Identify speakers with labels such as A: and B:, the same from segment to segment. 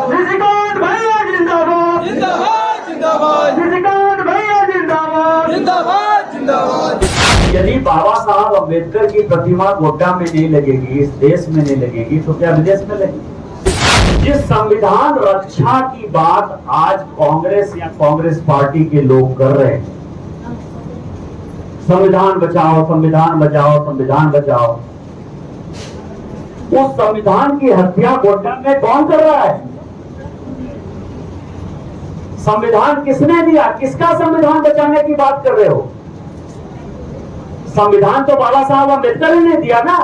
A: निशिकांत भैया जिंदाबाद
B: जिंदाबाद जिंदाबाद
A: निशिकांत भैया जिंदाबाद
B: जिंदाबाद जिंदाबाद।
C: यदि बाबा साहब अम्बेडकर की प्रतिमा गोड्डा में नहीं लगेगी, इस देश में नहीं लगेगी, तो क्या विदेश में लगेगी? जिस संविधान रक्षा की बात आज कांग्रेस या कांग्रेस पार्टी के लोग कर रहे हैं, संविधान बचाओ संविधान बचाओ संविधान बचाओ, उस संविधान की हत्या गोड्डा में कौन कर रहा है? संविधान किसने दिया? किसका संविधान बचाने की बात कर रहे हो? संविधान तो बाबा साहब अम्बेडकर ने दिया ना।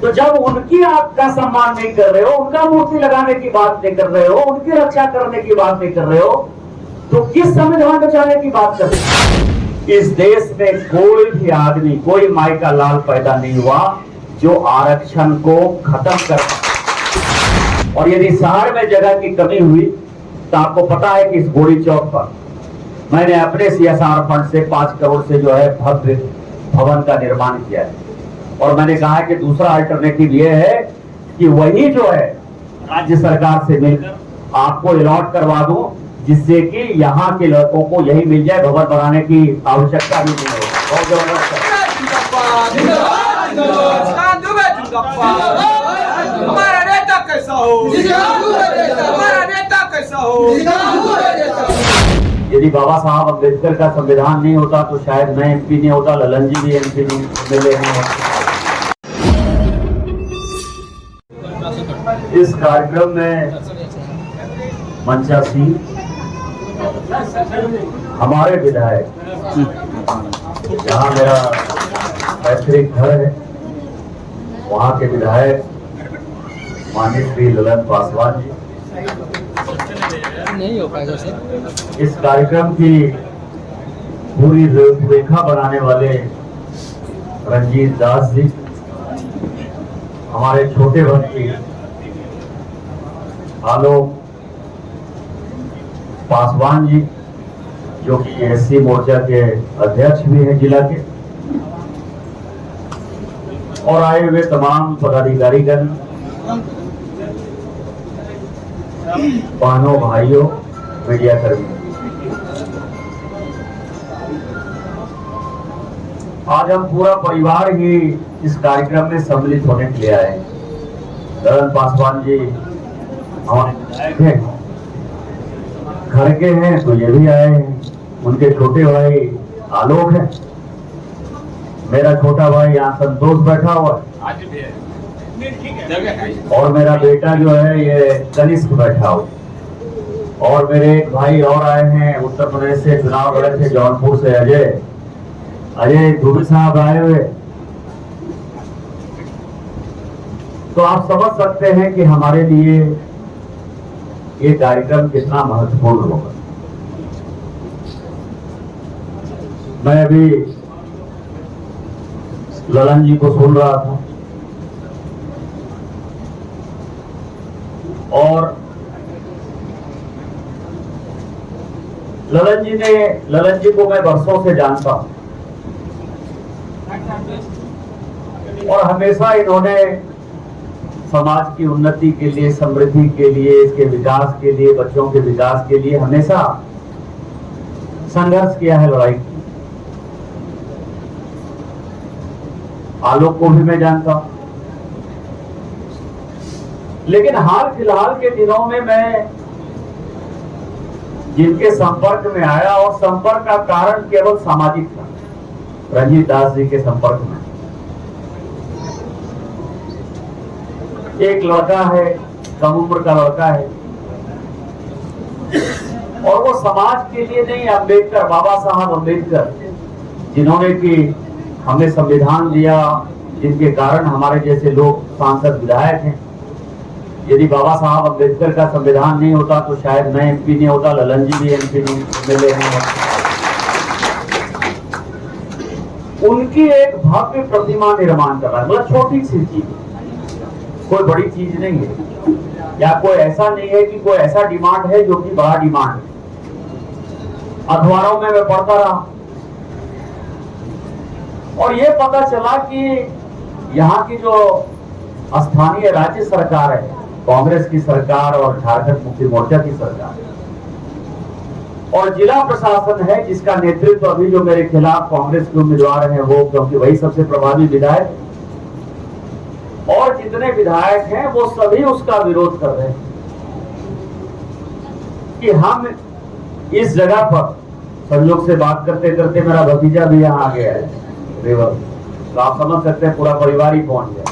C: तो जब उनकी आपका सम्मान नहीं कर रहे हो, उनका मूर्ति लगाने की बात नहीं कर रहे हो, उनकी रक्षा करने की बात नहीं कर रहे हो, तो किस संविधान बचाने की बात कर रहे हो? इस देश में कोई भी आदमी, कोई माई का लाल पैदा नहीं हुआ जो आरक्षण को खत्म कर। और यदि शहर में जगह की कमी हुई तो आपको पता है कि इस गोरी चौक पर मैंने अपने CSR फंड से 5 करोड़ से जो है भव्य भवन का निर्माण किया है। और मैंने कहा कि दूसरा अल्टरनेटिव ये है कि वही जो है राज्य सरकार से मिलकर आपको अलॉट करवा दूं, जिससे कि यहाँ के लड़कों को यही मिल जाए, भवन बनाने की आवश्यकता भी नहीं हो। बहुत जबरदस्त है।
B: हमारा नेता कैसा हो, हमारा नेता कैसा हो।
C: यदि बाबा साहब अम्बेडकर का संविधान नहीं होता तो शायद मैं MP नहीं होता, ललन जी भी MP नहीं मिले हैं। इस कार्यक्रम में मंचासी हमारे विधायक, जहाँ मेरा पैतृक घर है, वहाँ के विधायक माननीय श्री ललन पासवान जी,
D: नहीं हो पाएगा सर।
C: इस कार्यक्रम की पूरी रूपरेखा बनाने वाले रंजीत दास जी, हमारे छोटे बच्चे आलोक पासवान जी, जो कि SC मोर्चा के अध्यक्ष भी हैं जिला के, और आए हुए तमाम पदाधिकारीगण, बहनों भाइयों, मीडिया कर्मी। आज हम पूरा परिवार ही इस कार्यक्रम में सम्मिलित होने के लिए आए हैं। ललन पासवान जी हमारे विधायक हैं, घर के हैं, तो ये भी आए हैं। उनके छोटे भाई आलोक हैं, मेरा छोटा भाई यहाँ संतोष बैठा हुआ है, और मेरा बेटा जो है ये कनिष्क बैठा हुआ, और मेरे एक भाई और आए हैं उत्तर प्रदेश से, चुनाव लड़े थे जौनपुर से, अजय धुबी साहब आए हुए। तो आप समझ सकते हैं कि हमारे लिए ये कार्यक्रम कितना महत्वपूर्ण होगा। मैं अभी ललन जी को सुन रहा था, और ललन जी को मैं वर्षों से जानता हूं, और हमेशा इन्होंने समाज की उन्नति के लिए, समृद्धि के लिए, इसके विकास के लिए, बच्चों के विकास के लिए हमेशा संघर्ष किया है, लड़ाई की। आलोक को भी मैं जानता हूं, लेकिन हाल फिलहाल के दिनों में मैं जिनके संपर्क में आया, और संपर्क का कारण केवल सामाजिक था, रंजीत दास जी के संपर्क में। एक लड़का है, कम उम्र का लड़का है, और वो समाज के लिए नहीं, अम्बेडकर, बाबा साहब अम्बेडकर, जिन्होंने कि हमें संविधान दिया, जिनके कारण हमारे जैसे लोग सांसद विधायक हैं। यदि बाबा साहब अम्बेडकर का संविधान नहीं होता तो शायद मैं MP नहीं होता, ललन जी भी MP नहीं मिले हैं। उनकी एक भव्य प्रतिमा निर्माण कर रहा है, मतलब छोटी सी चीज, कोई बड़ी चीज नहीं है, या कोई ऐसा नहीं है कि कोई ऐसा डिमांड है जो कि बड़ा डिमांड है। अखबारों में मैं पढ़ता रहा, और ये पता चला कि यहाँ की जो स्थानीय राज्य सरकार है, कांग्रेस की सरकार और झारखंड मुक्ति मोर्चा की सरकार, और जिला प्रशासन है जिसका नेतृत्व अभी जो मेरे खिलाफ कांग्रेस के उम्मीदवार हैं वो, क्योंकि वही सबसे प्रभावी विधायक, और जितने विधायक हैं वो सभी उसका विरोध कर रहे हैं कि हम इस जगह पर, संयोग से बात करते करते मेरा भतीजा भी यहाँ आ गया है रेवल, तो आप समझ सकते हैं पूरा परिवार ही पहुंच गया,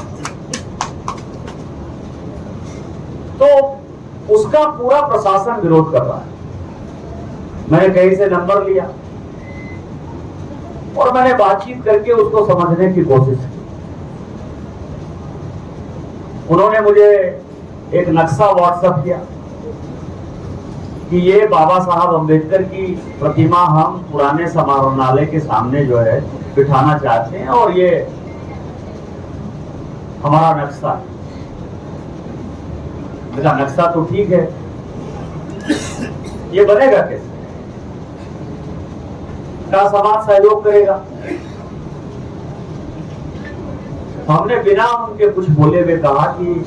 C: तो उसका पूरा प्रशासन विरोध कर रहा है। मैंने कहीं से नंबर लिया और मैंने बातचीत करके उसको समझने की कोशिश की। उन्होंने मुझे एक नक्शा व्हाट्सएप किया कि ये बाबा साहब अम्बेडकर की प्रतिमा हम पुराने समारोहनालय के सामने जो है बिठाना चाहते हैं, और ये हमारा नक्शा है। मेरा नक्शा तो ठीक है, ये बनेगा कैसे? क्या समाज सहयोग करेगा? हमने बिना उनके कुछ बोले हुए कहा कि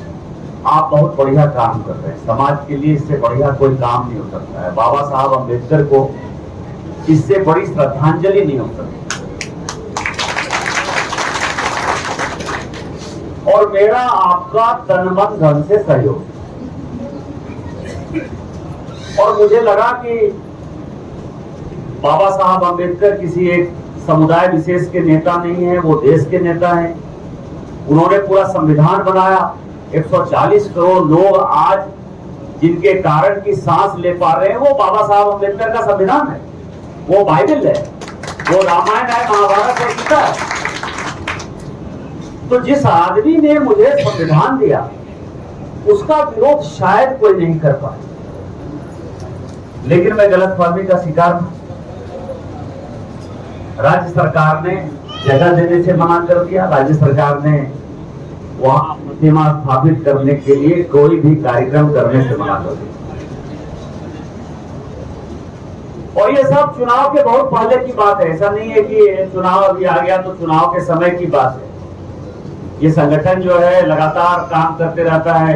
C: आप बहुत बढ़िया काम कर रहे हैं, समाज के लिए इससे बढ़िया कोई काम नहीं हो सकता है, बाबा साहब अम्बेडकर को इससे बड़ी श्रद्धांजलि नहीं हो सकती, और मेरा आपका तन मन धन से सहयोग। और मुझे लगा कि बाबा साहब अम्बेडकर किसी एक समुदाय विशेष के नेता नहीं है, वो देश के नेता हैं। उन्होंने पूरा संविधान बनाया, 140 करोड़ लोग आज जिनके कारण की सांस ले पा रहे हैं वो बाबा साहब अम्बेडकर का संविधान है, वो बाइबल है, वो रामायण है, महाभारत है, गीता है। तो जिस आदमी ने मुझे संविधान दिया उसका विरोध शायद कोई नहीं कर पाए, लेकिन मैं गलतफहमी का शिकार हूं। राज्य सरकार ने जगह देने से मना कर दिया, राज्य सरकार ने वहां प्रतिमा स्थापित करने के लिए कोई भी कार्यक्रम करने से मना कर दिया। और ये सब चुनाव के बहुत पहले की बात है, ऐसा नहीं है कि चुनाव अभी आ गया तो चुनाव के समय की बात है। ये संगठन जो है लगातार काम करते रहता है,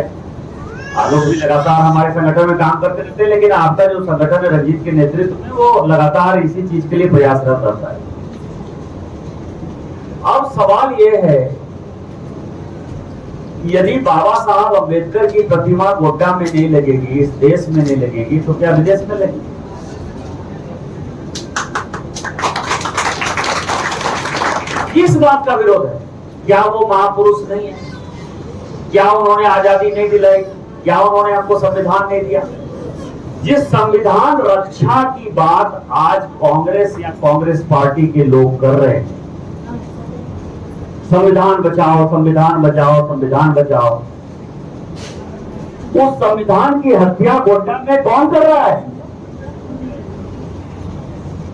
C: लोग भी लगातार हमारे संगठन में काम करते रहते हैं, लेकिन आपका जो संगठन है रंजीत के नेतृत्व में वो लगातार इसी चीज के लिए प्रयासरत रहता है। अब सवाल ये है, यदि बाबा साहब अम्बेडकर की प्रतिमा गोड्डा में नहीं लगेगी, इस देश में नहीं लगेगी, तो क्या विदेश में लगेगी? किस बात का विरोध है? क्या वो महापुरुष नहीं है? क्या उन्होंने आजादी नहीं दिलाई? क्या उन्होंने हमको संविधान नहीं दिया? जिस संविधान रक्षा की बात आज कांग्रेस या कांग्रेस पार्टी के लोग कर रहे हैं, संविधान बचाओ, संविधान बचाओ, संविधान बचाओ, उस संविधान की हत्या गोड्डा में कौन कर रहा है?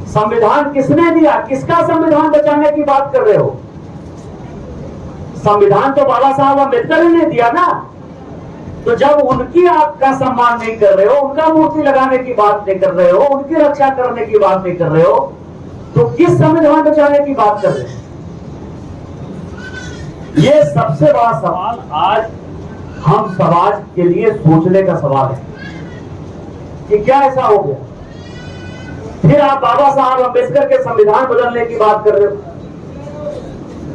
C: संविधान किसने दिया? किसका संविधान बचाने की बात कर रहे हो? संविधान तो बाबा साहब अम्बेडकर ने दिया ना। तो जब उनकी आपका सम्मान नहीं कर रहे हो, उनका मूर्ति लगाने की बात नहीं कर रहे हो, उनकी रक्षा करने की बात नहीं कर रहे हो, तो किस संविधान बचाने की बात कर रहे हो? ये सबसे बड़ा सवाल आज हम समाज के लिए सोचने का सवाल है कि क्या ऐसा हो गया? फिर आप बाबा साहब अम्बेडकर के संविधान बदलने की बात कर रहे हो।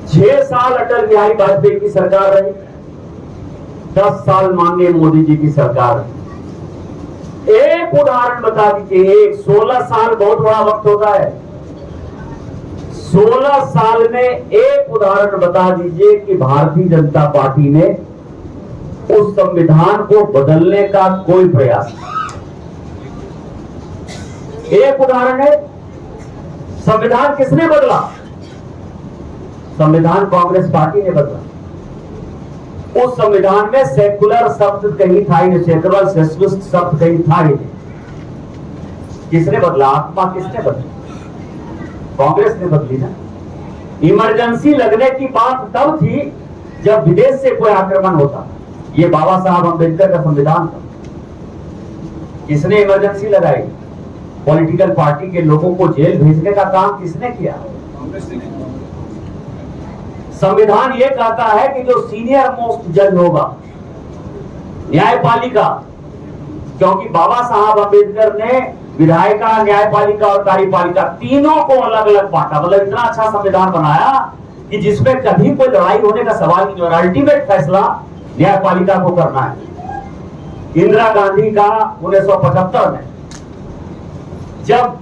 C: 6 साल अटल बिहारी वाजपेयी की सरकार रही, 10 साल माननीय मोदी जी की सरकार रही। एक उदाहरण बता दीजिए, 16 साल बहुत बड़ा वक्त होता है, 16 साल में एक उदाहरण बता दीजिए कि भारतीय जनता पार्टी ने उस संविधान को बदलने का कोई प्रयास नहीं। एक उदाहरण है, संविधान किसने बदला? संविधान कांग्रेस पार्टी ने बदला। उस संविधान में सेकुलर शब्द कहीं था ही नहीं, सेकुलर सोशलिस्ट शब्द कहीं था ही नहीं। किसने बदला? आत्मा किसने बदली? कांग्रेस ने बदली ना। इमरजेंसी लगने की बात तब थी जब विदेश से कोई आक्रमण होता। ये बाबा साहब अम्बेडकर का संविधान था। किसने इमरजेंसी लगाई? पॉलिटिकल पार्टी के लोगों को जेल भेजने का काम किसने किया? संविधान ये कहता है कि जो सीनियर मोस्ट जज होगा न्यायपालिका, क्योंकि बाबा साहब अम्बेडकर ने विधायिका, न्यायपालिका और कार्यपालिका तीनों को अलग अलग बांटा। मतलब इतना अच्छा संविधान बनाया कि जिसमें कभी कोई लड़ाई होने का सवाल नहीं और अल्टीमेट फैसला न्यायपालिका को करना है। इंदिरा गांधी का 1975 में जब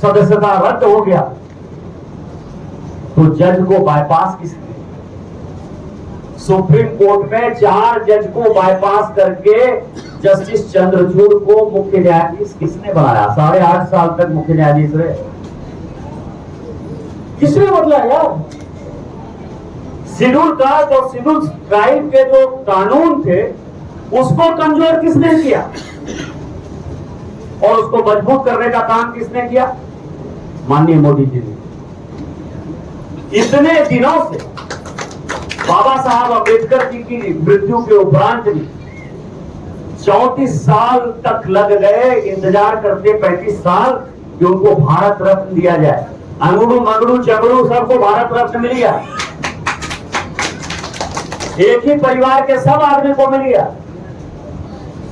C: सदस्यता रद्द हो गया तो जज को बाईपास किसने, सुप्रीम कोर्ट में 4 जज को बाईपास करके जस्टिस चंद्रचूड़ को मुख्य न्यायाधीश किसने बनाया? 8.5 साल तक मुख्य न्यायाधीश रहे। किसने बदला यार? शेड्यूल कास्ट और शेड्यूल ट्राइब के जो कानून थे उसको कमजोर किसने किया और उसको मजबूत करने का काम किसने किया? माननीय मोदी जी ने। इतने दिनों से बाबा साहब अम्बेडकर जी की मृत्यु के उपरांत भी 34 साल तक लग गए इंतजार करते, 35 साल कि उनको भारत रत्न दिया जाए। अंगड़ू मंगड़ू चगड़ू सबको भारत रत्न मिल गया। एक ही परिवार के सब आदमी को मिल गया।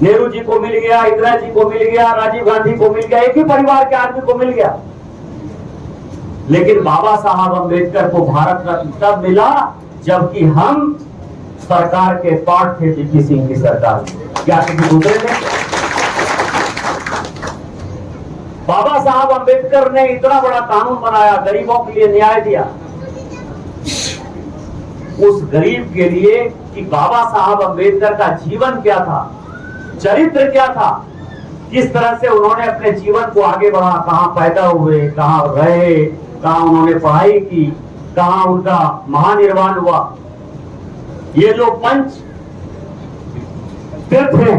C: नेहरू जी को मिल गया, इंदिरा जी को मिल गया, राजीव गांधी को मिल गया, एक ही परिवार के आदमी को मिल गया। लेकिन बाबा साहब अम्बेडकर को भारत रत्न तब मिला जबकि हम सरकार के पार्ट थे, वीपी सिंह की सरकार। क्या किसी दूसरे ने? बाबा साहब अम्बेडकर ने इतना बड़ा कानून बनाया, गरीबों के लिए न्याय दिया। उस गरीब के लिए कि बाबा साहब अम्बेडकर का जीवन क्या था, चरित्र क्या था, किस तरह से उन्होंने अपने जीवन को आगे बढ़ा, कहां पैदा हुए, कहां रहे, कहां उन्होंने पढ़ाई की, कहां उनका महानिर्वाण हुआ। ये जो पंच तीर्थ हैं,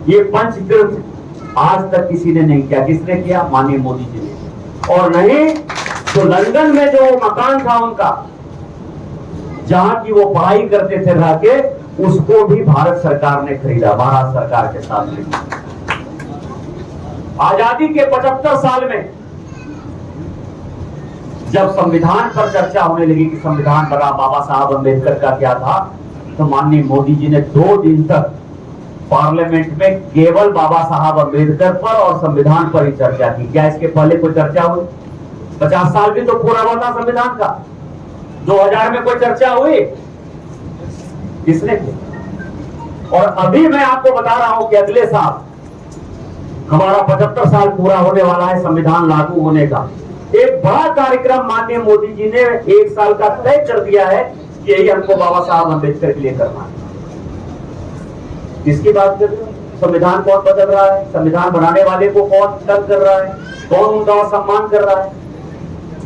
C: ये पंच तीर्थ आज तक किसी ने नहीं किया। किसने किया? माननीय मोदी जी ने। और नहीं तो लंदन में जो मकान था उनका, जहां की वो पढ़ाई करते थे रह के, उसको भी भारत सरकार ने खरीदा, भारत सरकार के साथ में। आजादी के 75 साल में जब संविधान पर चर्चा होने लगी कि संविधान बना बाबा साहब अम्बेडकर का क्या था, तो माननीय मोदी जी ने 2 दिन तक पार्लियामेंट में केवल बाबा साहब अम्बेडकर पर और संविधान पर ही चर्चा की। क्या इसके पहले कोई चर्चा हुई? 50 साल भी तो पूरा हुआ था संविधान का। 2000 में कोई चर्चा हुई? किसने की? और अभी मैं आपको बता रहा हूं कि अगले साल हमारा 75 साल पूरा होने वाला है संविधान लागू होने का। एक बड़ा कार्यक्रम माननीय मोदी जी ने 1 साल का तय कर दिया है कि यही हमको बाबा साहब अम्बेडकर के लिए करना है। किसकी बात कर रहे हो? संविधान कौन बदल रहा है? संविधान बनाने वाले को कौन तंग कर रहा है? कौन उनका सम्मान कर रहा है?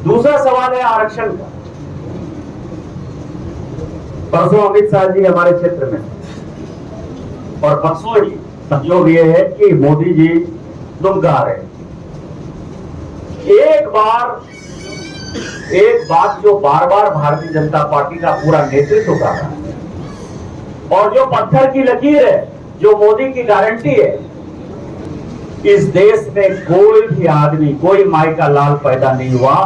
C: दूसरा सवाल है आरक्षण का। परसों अमित शाह जी हमारे क्षेत्र में, और परसों ही संयोग ये है कि मोदी जी दुमका रहे। एक बात जो बार बार भारतीय जनता पार्टी का पूरा नेतृत्व कर रहा है, और जो पत्थर की लकीर है, जो मोदी की गारंटी है, इस देश में कोई भी आदमी, कोई माई का लाल पैदा नहीं हुआ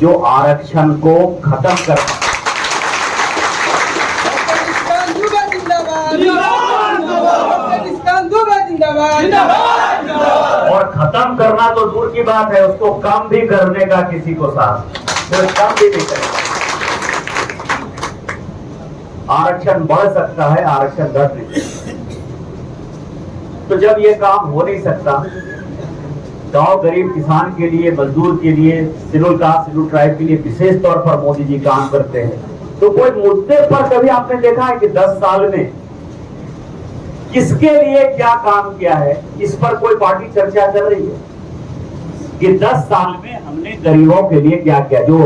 C: जो आरक्षण को खत्म कर। और खत्म करना तो दूर की बात है, उसको कम भी करने का किसी को साथ, तो कम भी नहीं करेगा। आरक्षण बढ़ सकता है, आरक्षण घट नहीं सकता। तो जब ये काम हो नहीं सकता, गांव गरीब किसान के लिए, मजदूर के लिए, शेड्यूल कास्ट शेड्यूल ट्राइब के लिए विशेष तौर पर मोदी जी काम करते हैं। तो कोई मुद्दे पर कभी आपने देखा है कि 10 साल में किसके लिए क्या काम किया है, इस पर कोई पार्टी चर्चा कर रही है कि 10 साल में हमने गरीबों के लिए क्या किया? जो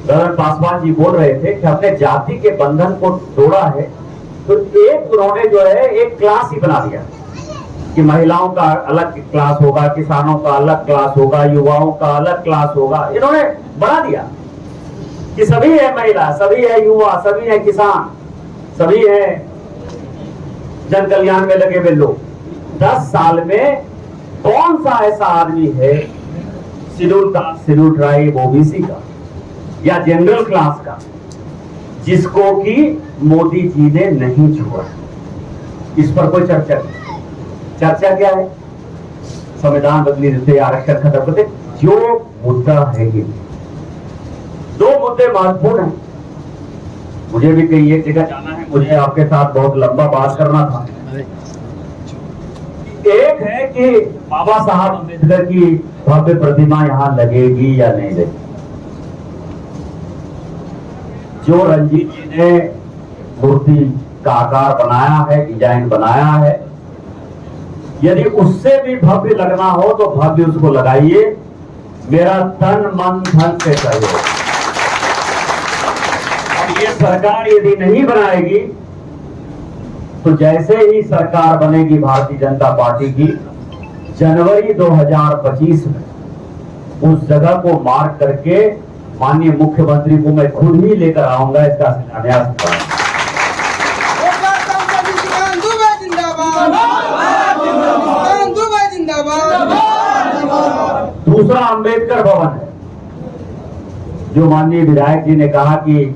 C: गवर्नर पासवान जी बोल रहे थे कि हमने जाति के बंधन को तोड़ा है, तो एक उन्होंने जो है एक क्लास ही बना दिया कि महिलाओं का अलग क्लास होगा, किसानों का अलग क्लास होगा, युवाओं का अलग क्लास होगा। इन्होंने बना दिया कि सभी है महिला, सभी है युवा, सभी है किसान, सभी है जन कल्याण में लगे हुए लोग। 10 साल में कौन सा ऐसा आदमी है schedule caste schedule tribe OBC का या जनरल क्लास का जिसको कि मोदी जी ने नहीं छुआ? इस पर कोई चर्चा क्या है? संविधान बदली देते, आरक्षण खत्म करते, जो मुद्दा है ये दो मुद्दे महत्वपूर्ण हैं। मुझे भी कहीं एक जगह जाना है, मुझे आपके साथ बहुत लंबा बात करना था। एक है कि बाबा साहब अम्बेडकर की भव्य प्रतिमा यहां लगेगी या नहीं लगेगी। जो रंजीत जी ने मूर्ति का आकार बनाया है, डिजाइन बनाया है, यदि उससे भी भव्य लगना हो तो भव्य उसको लगाइए, मेरा तन मन धन से सहयोग। अब ये सरकार यदि नहीं बनाएगी तो जैसे ही सरकार बनेगी भारतीय जनता पार्टी की, जनवरी 2025 में उस जगह को मार्क करके माननीय मुख्यमंत्री को मैं खुद ही लेकर आऊंगा, इसका शिलान्यास कराऊंगा। दूसरा अंबेडकर भवन है, जो माननीय विधायक जी ने कहा कि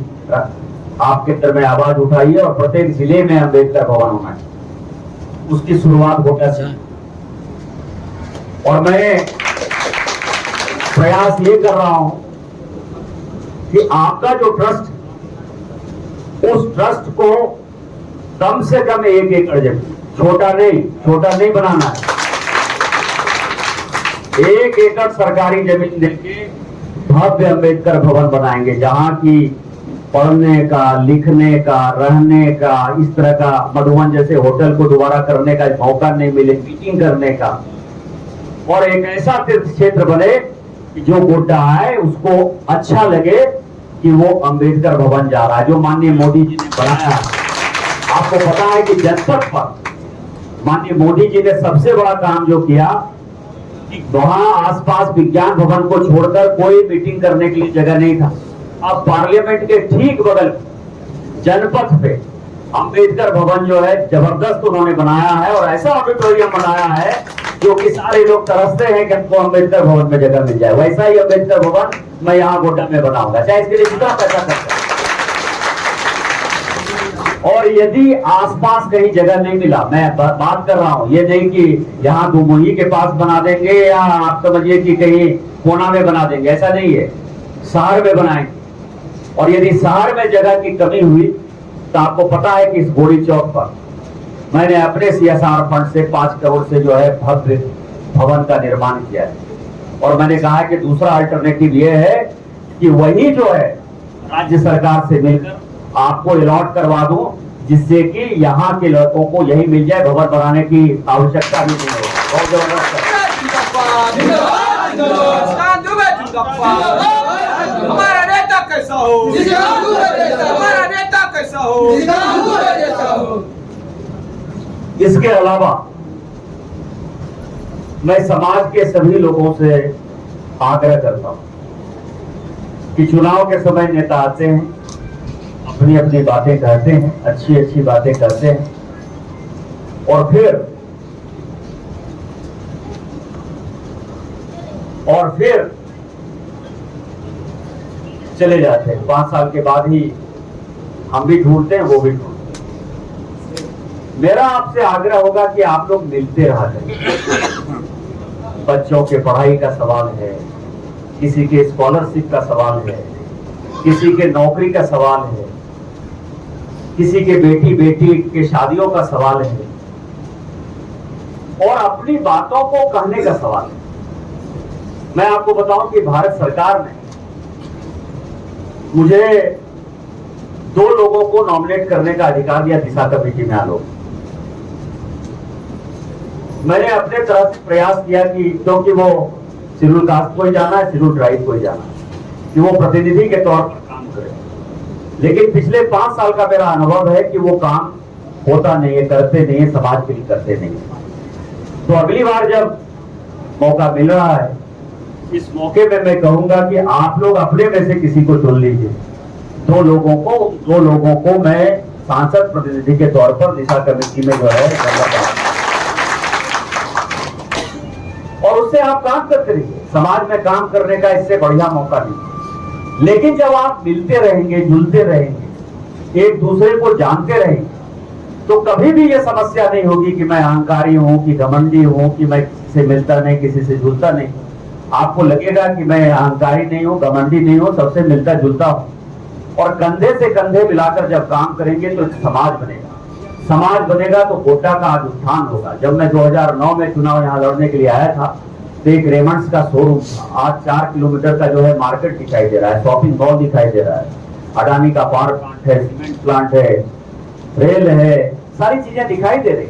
C: आप केंद्र में आवाज उठाइए और प्रत्येक जिले में अंबेडकर भवन होना चाहिए। उसकी शुरुआत होगा से, और मैं प्रयास ये कर रहा हूं कि आपका जो ट्रस्ट, उस ट्रस्ट को कम से कम 1 एकड़ जमीन, छोटा नहीं बनाना है, 1 एकड़ सरकारी जमीन देके भव्य अंबेडकर भवन बनाएंगे, जहां की पढ़ने का, लिखने का, रहने का, इस तरह का मधुबन जैसे होटल को दोबारा करने का मौका नहीं मिले, मीटिंग करने का, और एक ऐसा तीर्थ क्षेत्र बने कि जो गोड्डा है उसको अच्छा लगे कि वो अंबेडकर भवन जा रहा है, जो माननीय मोदी जी ने बनाया है। आपको पता है कि जनपद पर माननीय मोदी जी ने सबसे बड़ा काम जो किया कि वहां आसपास विज्ञान भवन को छोड़कर कोई मीटिंग करने के लिए जगह नहीं था। अब पार्लियामेंट के ठीक बगल जनपद पे अंबेडकर भवन जो है जबरदस्त उन्होंने बनाया है, और ऐसा ऑडिटोरियम बनाया है जो कि सारे लोग तरसते हैं कि हमको अंबेडकर भवन में जगह मिल जाए। वैसा ही अंबेडकर भवन मैं यहाँ गोड्डा में बनाऊंगा, चाहे इसके लिए जितना पैसा खर्चा। और यदि आसपास कहीं जगह नहीं मिला, मैं बात कर रहा हूं, ये नहीं कि यहाँ दुमुही के पास बना देंगे या आप समझिए कि कहीं कोना में बना देंगे, ऐसा नहीं है, शहर में बनाएंगे। और यदि शहर में जगह की कमी हुई तो आपको पता है कि इस घोड़ी चौक पर मैंने अपने CSR फंड से 5 करोड़ से जो है भव्य भवन का निर्माण किया है। और मैंने कहा कि दूसरा अल्टरनेटिव ये है कि वही जो है राज्य सरकार से मिलकर आपको अलॉट करवा दूं, जिससे कि यहाँ के लोगों को यही मिल जाए, भवन बनाने की आवश्यकता भी नहीं होगी। बहुत जबरदस्त।
B: हमारा नेता कैसा हो, हमारा नेता कैसा हो।
C: इसके अलावा मैं समाज के सभी लोगों से आग्रह करता हूं कि चुनाव के समय नेता आते हैं, अपनी अपनी बातें कहते हैं, अच्छी अच्छी बातें करते हैं, और फिर चले जाते हैं। 5 साल के बाद ही हम भी ढूंढते हैं, वो भी ढूंढते हैं। मेरा आपसे आग्रह होगा कि आप लोग मिलते रहा करें। बच्चों के पढ़ाई का सवाल है, किसी के स्कॉलरशिप का सवाल है, किसी के नौकरी का सवाल है, किसी के बेटी के शादियों का सवाल है, और अपनी बातों को कहने का सवाल है। मैं आपको बताऊं कि भारत सरकार ने मुझे 2 लोगों को नॉमिनेट करने का अधिकार दिया दिशा कमेटी में आलोक। मैंने अपने तरफ से प्रयास किया कि क्योंकि वो शेड्यूल कास्ट को ही जाना है, शेड्यूल ट्राइब को ही जाना है, कि वो प्रतिनिधि के तौर पर काम करे। लेकिन पिछले 5 साल का मेरा अनुभव है कि वो काम होता नहीं है, करते नहीं है, समाज के लिए करते नहीं है। तो अगली बार जब मौका मिल रहा है, इस मौके में मैं कहूंगा कि आप लोग अपने में से किसी को चुन लीजिए। 2 लोगों को मैं सांसद प्रतिनिधि के तौर पर दिशा कमेटी में जो है, और उससे आप काम करते रहिए। समाज में काम करने का इससे बढ़िया मौका नहीं। लेकिन जब आप मिलते रहेंगे, जुलते रहेंगे, एक दूसरे को जानते रहेंगे, तो कभी भी ये समस्या नहीं होगी कि मैं अहंकारी हूं, कि घमंडी हूं, कि मैं किसी से मिलता नहीं, किसी से जुलता नहीं। आपको लगेगा कि मैं अहंकारी नहीं हूं, घमंडी नहीं हूं, सबसे मिलता जुलता हूं। और कंधे से कंधे मिलाकर जब काम करेंगे तो एक समाज बनेगा। समाज बनेगा तो गोड्डा का आज उत्थान होगा। जब मैं 2009 में चुनाव यहाँ लड़ने के लिए आया था तो एक रेमंड्स का शोरूम था। आज 4 किलोमीटर का जो है मार्केट दिखाई दे रहा है, शॉपिंग मॉल दिखाई दे रहा है, अडानी का पावर प्लांट है, सीमेंट प्लांट है, रेल है, सारी चीजें दिखाई दे रही।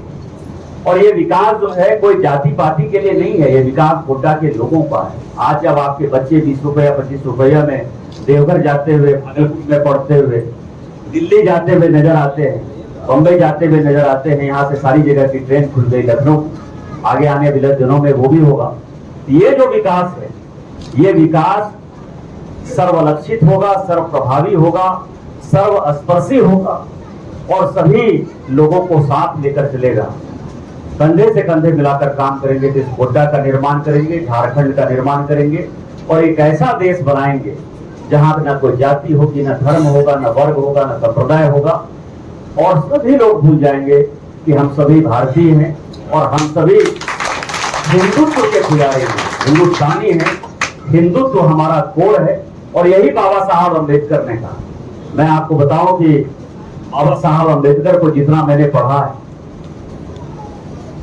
C: और ये विकास जो है कोई जाति पाति के लिए नहीं है, ये विकास गोड्डा के लोगों का है। आज जब आपके बच्चे 20 रुपया 25 रुपया में देवघर जाते हुए, भागलपुर में पढ़ते हुए, दिल्ली जाते हुए नजर आते हैं, बम्बई जाते हुए नजर आते हैं, यहाँ से सारी जगह की ट्रेन खुल गई, लखनऊ आगे आने वाले दिनों में वो भी होगा। ये जो विकास है, ये विकास सर्वलक्षित होगा, सर्व प्रभावी होगा, सर्वस्पर्शी होगा और सभी लोगों को साथ लेकर चलेगा। कंधे से कंधे मिलाकर काम करेंगे तो इस गोड्डा का निर्माण करेंगे, झारखंड का निर्माण करेंगे और एक ऐसा देश बनाएंगे जहां न कोई जाति होगी, न धर्म होगा, न वर्ग होगा, न संप्रदाय होगा और सभी लोग भूल जाएंगे कि हम सभी भारतीय हैं और हम सभी हिंदुत्व के पुजारी हैं, हिंदुस्तानी हैं। हिंदुत्व हमारा कोड है और यही बाबा साहब अम्बेडकर ने कहा। मैं आपको बताऊं कि बाबा साहब अम्बेडकर को जितना मैंने पढ़ा है,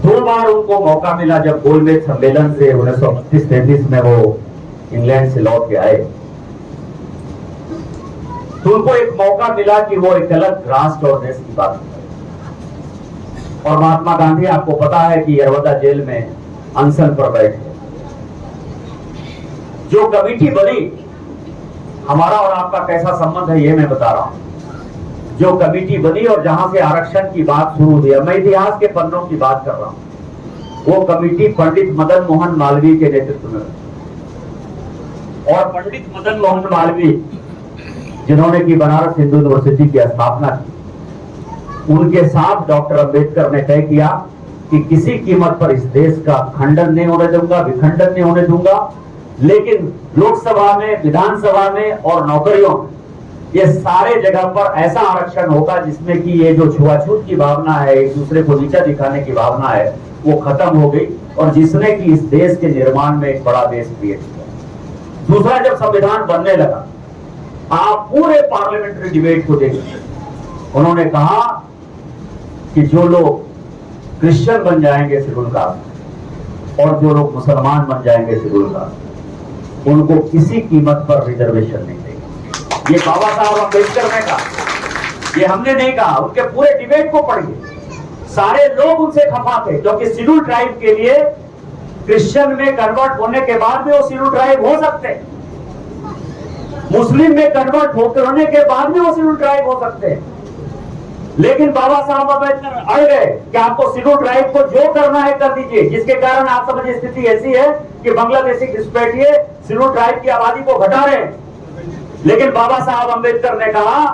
C: 2 बार उनको मौका मिला जब गोलमेज सम्मेलन से 1932-33 में वो इंग्लैंड से लौट के आए, तो उनको एक मौका मिला कि वो एक अलग राष्ट्र और देश की बात करें। और महात्मा गांधी, आपको पता है कि यरवदा जेल में अनशन पर बैठे। जो कमेटी बनी, हमारा और आपका कैसा संबंध है ये मैं बता रहा हूं। जो कमेटी बनी और जहां से आरक्षण की बात शुरू हुई, मैं इतिहास के पन्नों की बात कर रहा हूं। वो कमेटी पंडित मदन मोहन मालवीय के नेतृत्व में, और पंडित मदन मोहन मालवीय जिन्होंने की बनारस हिंदू यूनिवर्सिटी की स्थापना की, उनके साथ डॉक्टर अंबेडकर ने तय किया कि किसी कीमत पर इस देश का खंडन नहीं होने दूंगा, विखंडन नहीं होने दूंगा, लेकिन लोकसभा में, विधानसभा में और नौकरियों में ये सारे जगह पर ऐसा आरक्षण होगा जिसमें कि ये जो छुआछूत की भावना है, एक दूसरे को नीचा दिखाने की भावना है, वो खत्म हो गई और जिसने कि इस देश के निर्माण में एक बड़ा देश क्रिएट किया। दूसरा, जब संविधान बनने लगा, आप पूरे पार्लियामेंट्री डिबेट को देखिए, उन्होंने कहा कि जो लोग क्रिश्चियन बन जाएंगे शेड्यूल कास्ट और जो लोग मुसलमान बन जाएंगे शेड्यूल कास्ट, उनको किसी कीमत पर रिजर्वेशन नहीं देंगे। ये बाबा साहब अम्बेडकर ने कहा, ये हमने नहीं कहा। उनके पूरे डिबेट को पढ़िए, सारे लोग उनसे खफा थे क्योंकि शेड्यूल ट्राइब के लिए क्रिश्चियन में कन्वर्ट होने के बाद भी वो शेड्यूल ट्राइब हो सकते हैं, मुस्लिम में कन्वर्ट होने के बाद भी वो शेड्यूल ट्राइब हो सकते हैं। लेकिन बाबा साहब अम्बेडकर अड़ गए कि आपको शेड्यूल ट्राइब को जो करना है कर दीजिए, जिसके कारण आप समझिए स्थिति ऐसी है कि बांग्लादेशी घुसपैठिए शेड्यूल ट्राइब की आबादी को घटा रहे हैं। लेकिन बाबा साहब अम्बेडकर ने कहा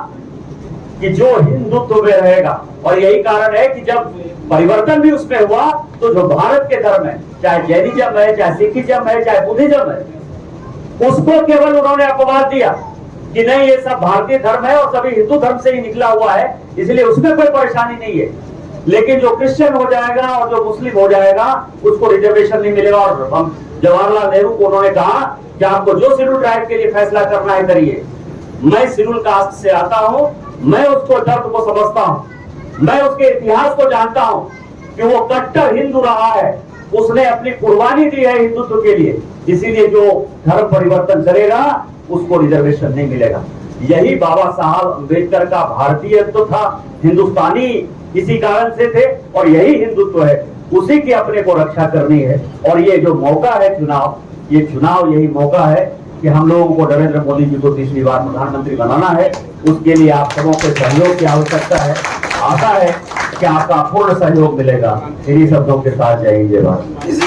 C: कि जो हिंदुत्व में रहेगा, और यही कारण है कि जब परिवर्तन भी उसमें हुआ तो जो भारत के धर्म है, चाहे जैनिज्म है, चाहे सिखिज्म है, चाहे बुद्धिज्म है, उसको केवल उन्होंने अपवाद दिया कि नहीं ये सब भारतीय धर्म है और सभी हिंदू धर्म से ही निकला हुआ है, इसलिए उसमें कोई परेशानी नहीं है। लेकिन जो क्रिश्चियन हो जाएगा और जो मुस्लिम हो जाएगा उसको रिजर्वेशन नहीं मिलेगा। और हम जवाहरलाल नेहरू को उन्होंने कहा कि आपको जो शेड्यूल ट्राइब के लिए फैसला करना है करिए। मैं शेड्यूल कास्ट से आता हूं, मैं उसको दर्द को समझता हूं, मैं उसके इतिहास को जानता हूं कि वो कट्टर हिंदू रहा है, उसने अपनी कुर्बानी दी है हिंदुत्व के लिए, इसीलिए जो धर्म परिवर्तन करेगा उसको रिजर्वेशन नहीं मिलेगा। यही बाबा साहब अम्बेडकर का भारतीयत्व था, हिंदुस्तानी इसी कारण से थे और यही हिंदुत्व है, उसी की अपने को रक्षा करनी है। और ये जो मौका है चुनाव, ये चुनाव यही मौका है कि हम लोगों को नरेंद्र मोदी जी को तीसरी बार प्रधानमंत्री बनाना है। उसके लिए आप सबों के सहयोग की आवश्यकता है। आशा है कि आपका पूर्ण सहयोग मिलेगा। इन्हीं शब्दों के साथ जय हिंद, जय भारत।